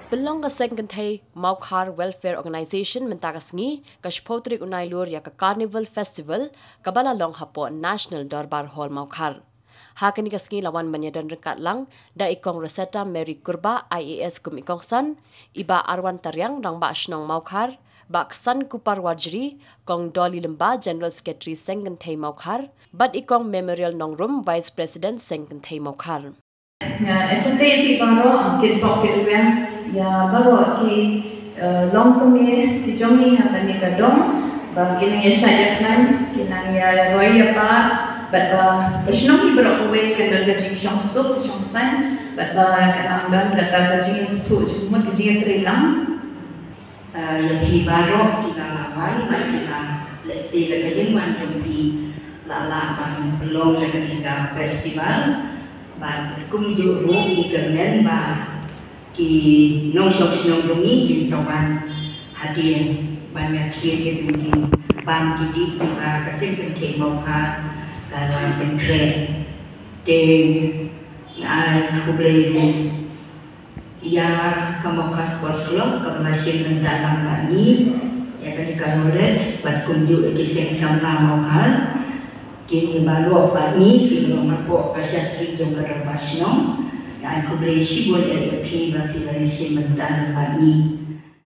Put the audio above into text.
Belong ka Sengkantay Maukar Welfare Organization mentagasngi ka Shpotrik Unailur ya ka Carnival Festival kabala long hapo National Darbar Hall Maukar. Hakani kasngi lawan manyadan rekat lang da ikong Rosetta Mary Kurba IAS kum ikong san iba Arwan Taryang rang ba asnong Maukar bak san Kupar Wajri kong Dolly Lemba General Secretary Sengkantay Maukar bad ikong Memorial Nongrum Vice President Sengkantay Maukar. Efektif di baro kit pocket yang ya baro ki long kami ki jomi akan ni kadong bagi nang saya kan kinang ya roy apa ba kesno ki baro we kan gaji syang sup syang san ba kan dan kata gaji stu cuma gaji trilang ya ki baro kita lawai kita let's say gaji man di lala kan belum kita festival bạn cũng dụ đủ đi gần đến và kỳ nông sọc nông đồng ý kỳ sau bạn hạt tiền bạn nhặt tiền cái vùng kỳ bạn kỳ đi và các sinh viên thể màu hà là bên tre để ai không beli ya kamu khas sportslog kamu masih mendalam lagi ya kan dikarolet bạn cũng dụ cái sinh sang màu hà kini baru apa ni sebelum aku kasih sering jangka rapasno, yang aku beri sibuk dari api bagi dari sementara apa ni.